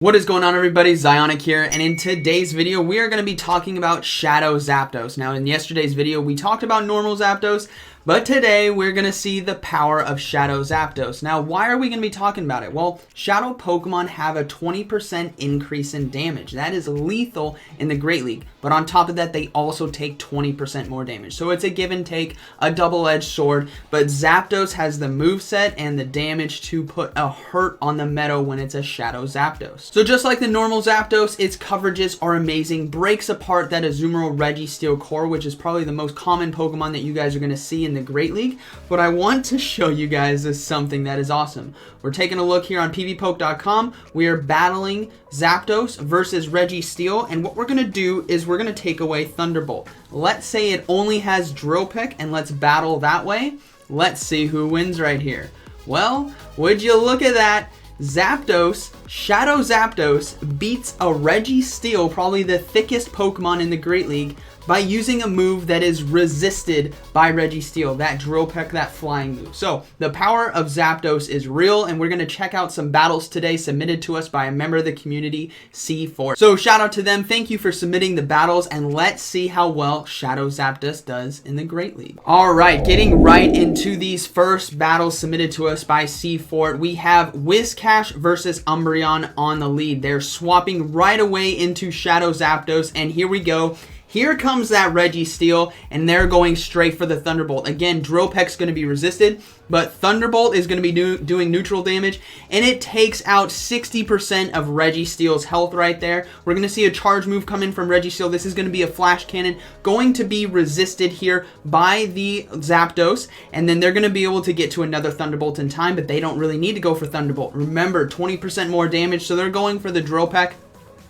What is going on, everybody? Zyonik here, and in today's video we are going to be talking about Shadow Zapdos. Now in yesterday's video we talked about normal Zapdos, but today we're going to see the power of Shadow Zapdos. Now why are we going to be talking about it? Well, Shadow Pokemon have a 20% increase in damage. That is lethal in the Great League, but on top of that they also take 20% more damage. So it's a give and take, a double-edged sword, but Zapdos has the moveset and the damage to put a hurt on the meadow when it's a Shadow Zapdos. So just like the normal Zapdos, its coverages are amazing, breaks apart that Azumarill Registeel core, which is probably the most common Pokemon that you guys are going to see in the Great League. But I want to show you guys is something that is awesome. We're taking a look here on pvpoke.com. We are battling Zapdos versus Registeel, and what we're going to do is we're going to take away Thunderbolt. Let's say it only has Drill Peck, and let's battle that way. Let's see who wins right here. Well, would you look at that? Zapdos, Shadow Zapdos, beats a Registeel, probably the thickest Pokemon in the Great League, by using a move that is resisted by Registeel, that Drill Peck, that flying move. So the power of Zapdos is real, and we're going to check out some battles today submitted to us by a member of the community, CFort. So shout out to them. Thank you for submitting the battles, and let's see how well Shadow Zapdos does in the Great League. All right, getting right into these first battles submitted to us by CFort, we have Whiscash versus Umbreon on the lead. They're swapping right away into Shadow Zapdos, and here we go. Here comes that Registeel, and they're going straight for the Thunderbolt. Again, Drill Peck's going to be resisted, but Thunderbolt is going to be doing neutral damage, and it takes out 60% of Registeel's health right there. We're going to see a charge move come in from Registeel. This is going to be a Flash Cannon, going to be resisted here by the Zapdos, and then they're going to be able to get to another Thunderbolt in time, but they don't really need to go for Thunderbolt. Remember, 20% more damage, so they're going for the Drill Peck.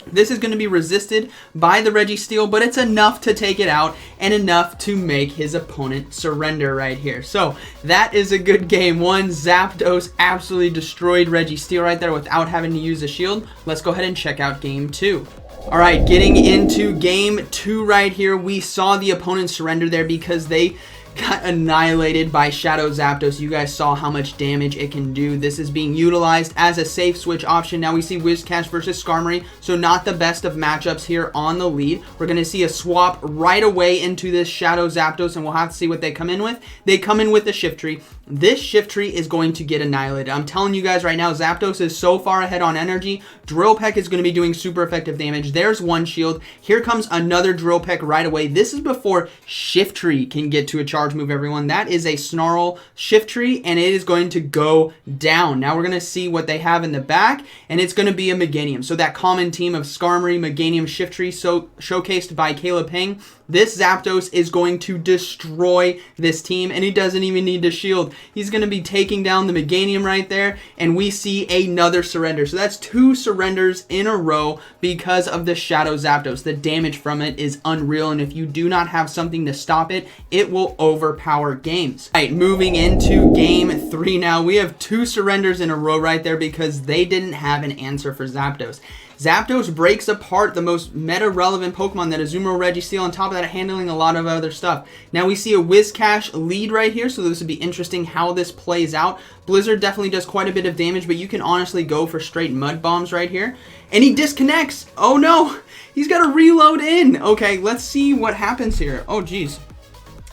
This is going to be resisted by the Registeel, but it's enough to take it out and enough to make his opponent surrender right here. So that is a good game one. Zapdos absolutely destroyed Registeel right there without having to use a shield. Let's go ahead and check out game two. All right, getting into game two right here, we saw the opponent surrender there because they got annihilated by Shadow Zapdos. You guys saw how much damage it can do. This is being utilized as a safe switch option. Now we see Whiscash versus Skarmory, so not the best of matchups here on the lead. We're going to see a swap right away into this Shadow Zapdos, and we'll have to see what they come in with. They come in with the Shiftry. This Shiftry is going to get annihilated. I'm telling you guys right now, Zapdos is so far ahead on energy. Drill Peck is going to be doing super effective damage. There's one shield. Here comes another Drill Peck right away. This is before Shiftry can get to a charge move, everyone. That is a Snarl Shiftry, and it is going to go down. Now we're going to see what they have in the back, and it's going to be a Meganium. So that common team of Skarmory, Meganium, Shiftry, so showcased by Caleb Peng. This Zapdos is going to destroy this team, and he doesn't even need to shield. He's going to be taking down the Meganium right there, and we see another surrender. So that's two surrenders in a row because of the Shadow Zapdos. The damage from it is unreal, and if you do not have something to stop it, it will overpower games. All right, moving into game three now. We have two surrenders in a row right there because they didn't have an answer for Zapdos. Zapdos breaks apart the most meta-relevant Pokemon, that Azumarill Registeel, on top of that handling a lot of other stuff. Now we see a Whiscash lead right here, so this would be interesting how this plays out. Blizzard definitely does quite a bit of damage, but you can honestly go for straight Mud Bombs right here. And he disconnects! Oh no! He's got to reload in! Okay, let's see what happens here. Oh geez.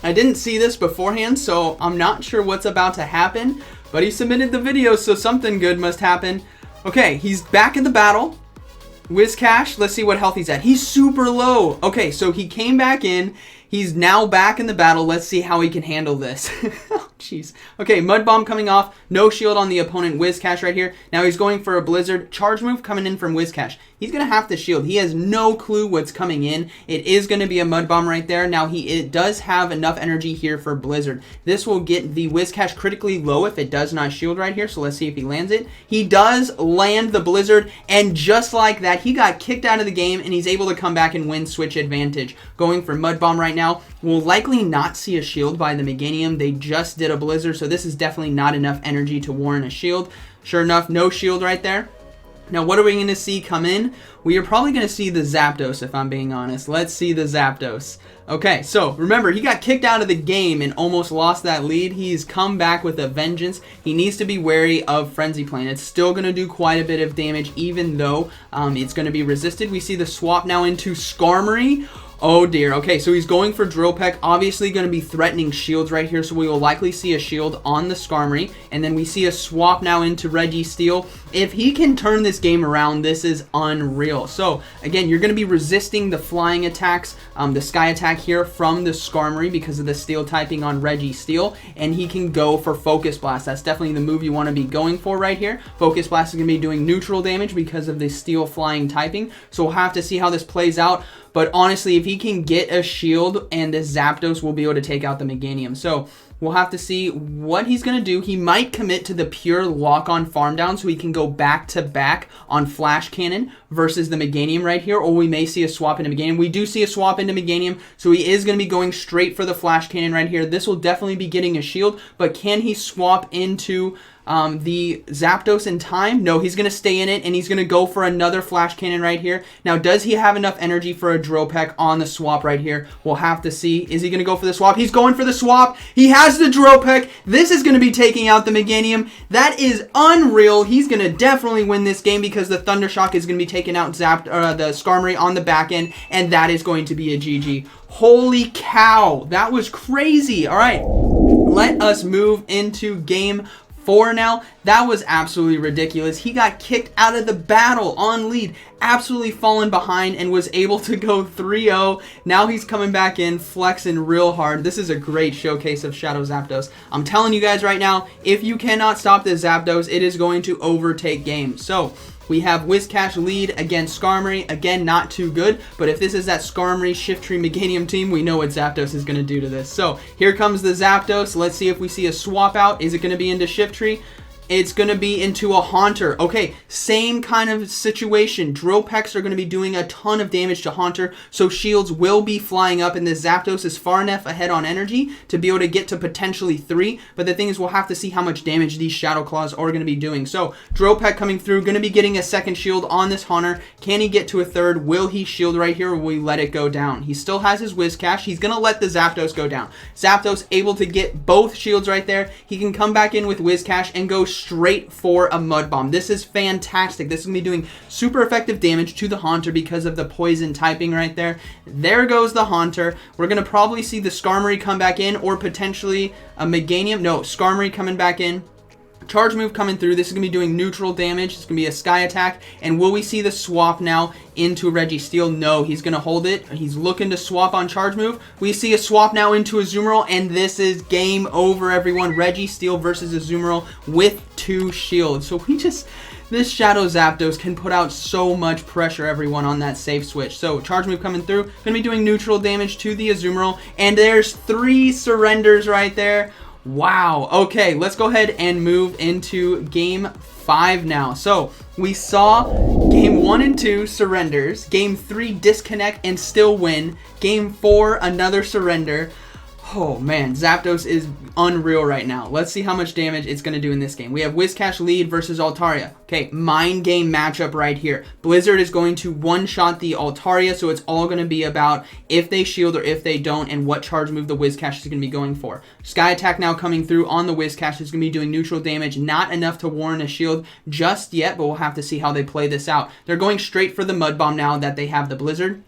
I didn't see this beforehand, so I'm not sure what's about to happen, but he submitted the video, so something good must happen. Okay, he's back in the battle. Whiscash, let's see what health he's at. He's super low. Okay, so he came back in. He's now back in the battle. Let's see how he can handle this. Oh, jeez. Okay, Mud Bomb coming off. No shield on the opponent, Whiscash right here. Now he's going for a Blizzard. Charge move coming in from Whiscash. He's going to have to shield. He has no clue what's coming in. It is going to be a Mud Bomb right there. Now it does have enough energy here for Blizzard. This will get the Whiscash critically low if it does not shield right here. So let's see if he lands it. He does land the Blizzard, and just like that, he got kicked out of the game, and he's able to come back and win switch advantage. Going for Mud Bomb right now. We'll likely not see a shield by the Meganium. They just did a Blizzard, so this is definitely not enough energy to warrant a shield. Sure enough, no shield right there. Now, what are we going to see come in? We are probably going to see the Zapdos, if I'm being honest. Let's see the Zapdos. Okay, so remember, he got kicked out of the game and almost lost that lead. He's come back with a vengeance. He needs to be wary of Frenzy Plane. It's still going to do quite a bit of damage, even though it's going to be resisted. We see the swap now into Skarmory. Oh dear. Okay, so he's going for Drill Peck. Obviously going to be threatening shields right here, so we will likely see a shield on the Skarmory. And then we see a swap now into Registeel. If he can turn this game around, this is unreal. So again, you're going to be resisting the flying attacks, the sky attack here from the Skarmory because of the steel typing on Registeel. And he can go for Focus Blast. That's definitely the move you want to be going for right here. Focus Blast is going to be doing neutral damage because of the steel flying typing. So we'll have to see how this plays out. But honestly, if he can get a shield, and this Zapdos will be able to take out the Meganium. So we'll have to see what he's going to do. He might commit to the pure lock-on farm down so he can go back-to-back on Flash Cannon versus the Meganium right here. Or we may see a swap into Meganium. We do see a swap into Meganium, so he is going to be going straight for the Flash Cannon right here. This will definitely be getting a shield, but can he swap into the Zapdos in time? No, he's going to stay in it, and he's going to go for another Flash Cannon right here. Now, does he have enough energy for a Drill Peck on the swap right here? We'll have to see. Is he going to go for the swap? He's going for the swap. He has the Drill Peck. This is going to be taking out the Meganium. That is unreal. He's going to definitely win this game because the Thunder Shock is going to be taking out the Skarmory on the back end, and that is going to be a GG. Holy cow. That was crazy. All right. Let us move into game 4 now. That was absolutely ridiculous. He got kicked out of the battle on lead, absolutely fallen behind, and was able to go 3-0. Now he's coming back in, flexing real hard. This is a great showcase of Shadow Zapdos. I'm telling you guys right now, if you cannot stop this Zapdos, it is going to overtake games. So we have Whiscash lead against Skarmory. Again, not too good, but if this is that Skarmory Shiftry Meganium team, we know what Zapdos is going to do to this. So here comes the Zapdos. Let's see if we see a swap out. Is it going to be into Shiftry? It's going to be into a Haunter. Okay, same kind of situation. Drill Pecks are going to be doing a ton of damage to Haunter, so shields will be flying up, and this Zapdos is far enough ahead on energy to be able to get to potentially 3, but the thing is we'll have to see how much damage these Shadow Claws are going to be doing. So Drill Peck coming through, going to be getting a second shield on this Haunter. Can he get to a third? Will he shield right here, or will we let it go down? He still has his Whiscash. He's going to let the Zapdos go down. Zapdos able to get both shields right there. He can come back in with Whiscash and go straight for a Mud Bomb. This is fantastic. This is going to be doing super effective damage to the Haunter because of the poison typing right there. There goes the Haunter. We're going to probably see the Skarmory come back in, or potentially a Meganium. No, Skarmory coming back in. Charge move coming through. This is going to be doing neutral damage. It's going to be a Sky Attack. And will we see the swap now into Registeel? No, he's going to hold it. He's looking to swap on Charge move. We see a swap now into Azumarill, and this is game over, everyone. Registeel versus Azumarill with 2 shields. So this Shadow Zapdos can put out so much pressure, everyone, on that safe switch. So Charge move coming through. Going to be doing neutral damage to the Azumarill. And there's 3 surrenders right there. Wow. Okay, let's go ahead and move into game 5 now. So we saw game 1 and 2 surrenders, game 3 disconnect and still win, game 4 another surrender. Oh man, Zapdos is unreal right now. Let's see how much damage it's going to do in this game. We have Whiscash lead versus Altaria. Okay, mind game matchup right here. Blizzard is going to one-shot the Altaria, so it's all going to be about if they shield or if they don't, and what charge move the Whiscash is going to be going for. Sky Attack now coming through on the Whiscash is going to be doing neutral damage. Not enough to warrant a shield just yet, but we'll have to see how they play this out. They're going straight for the Mud Bomb now that they have the Blizzard.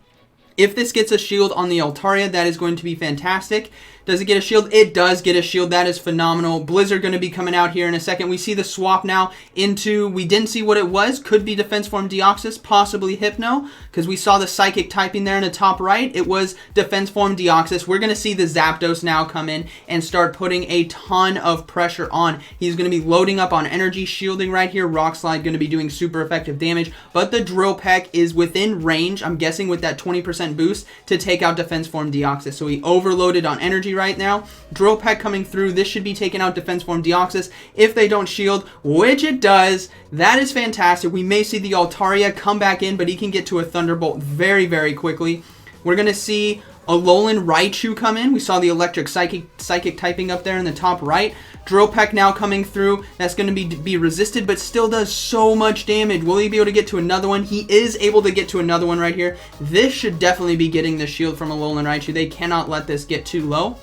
If this gets a shield on the Altaria, that is going to be fantastic. Does it get a shield? It does get a shield. That is phenomenal. Blizzard going to be coming out here in a second. We see the swap now into, we didn't see what it was. Could be Defense Form Deoxys, possibly Hypno, because we saw the Psychic typing there in the top right. It was Defense Form Deoxys. We're going to see the Zapdos now come in and start putting a ton of pressure on. He's going to be loading up on energy shielding right here. Rock Slide going to be doing super effective damage, but the Drill Peck is within range, I'm guessing with that 20% boost, to take out Defense Form Deoxys. So he overloaded on energy right now. Drill Peck coming through. This should be taking out Defense Form Deoxys if they don't shield, which it does. That is fantastic. We may see the Altaria come back in, but he can get to a Thunderbolt very, very quickly. We're going to see Alolan Raichu come in. We saw the Electric Psychic typing up there in the top right. Drill Peck now coming through. That's going to be resisted, but still does so much damage. Will he be able to get to another one? He is able to get to another one right here. This should definitely be getting the shield from Alolan Raichu. They cannot let this get too low.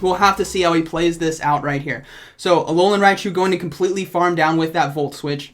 We'll have to see how he plays this out right here. So Alolan Raichu going to completely farm down with that Volt Switch.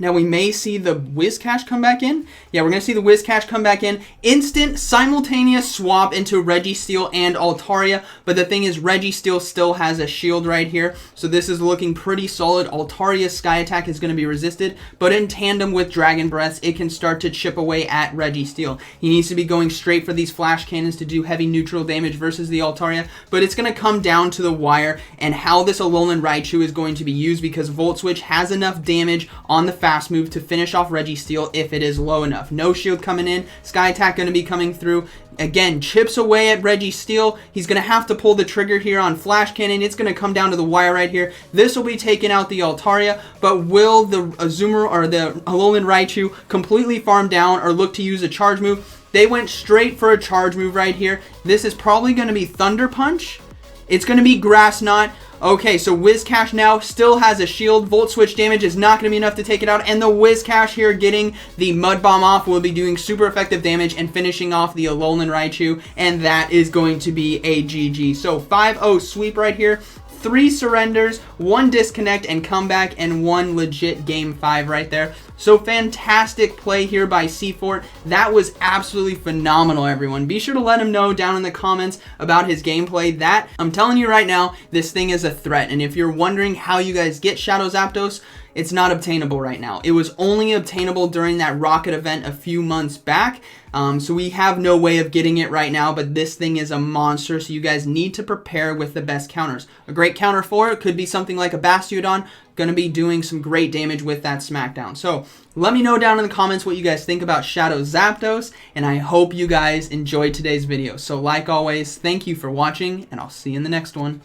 Now we may see the Whiscash come back in. Yeah, we're going to see the Whiscash come back in. Instant, simultaneous swap into Registeel and Altaria. But the thing is, Registeel still has a shield right here. So this is looking pretty solid. Altaria's Sky Attack is going to be resisted. But in tandem with Dragon Breaths, it can start to chip away at Registeel. He needs to be going straight for these Flash Cannons to do heavy neutral damage versus the Altaria. But it's going to come down to the wire and how this Alolan Raichu is going to be used, because Volt Switch has enough damage on the fast move to finish off Registeel if it is low enough. No shield coming in. Sky Attack going to be coming through. Again, chips away at Registeel. He's going to have to pull the trigger here on Flash Cannon. It's going to come down to the wire right here. This will be taking out the Altaria, but will the Azumarill or the Alolan Raichu completely farm down or look to use a charge move? They went straight for a charge move right here. This is probably going to be Thunder Punch. It's going to be Grass Knot. Okay, so Whiscash now still has a shield. Volt Switch damage is not going to be enough to take it out. And the Whiscash here getting the Mud Bomb off will be doing super effective damage and finishing off the Alolan Raichu. And that is going to be a GG. So 5-0 sweep right here. 3 surrenders, 1 disconnect and comeback, and 1 legit game 5 right there. So fantastic play here by CFort. That was absolutely phenomenal, everyone. Be sure to let him know down in the comments about his gameplay. That, I'm telling you right now, this thing is a threat. And if you're wondering how you guys get Shadow Zapdos, it's not obtainable right now. It was only obtainable during that Rocket event a few months back. So we have no way of getting it right now, but this thing is a monster, so you guys need to prepare with the best counters. A great counter for it could be something like a Bastiodon, going to be doing some great damage with that Smackdown. So let me know down in the comments what you guys think about Shadow Zapdos, and I hope you guys enjoyed today's video. So like always, thank you for watching, and I'll see you in the next one.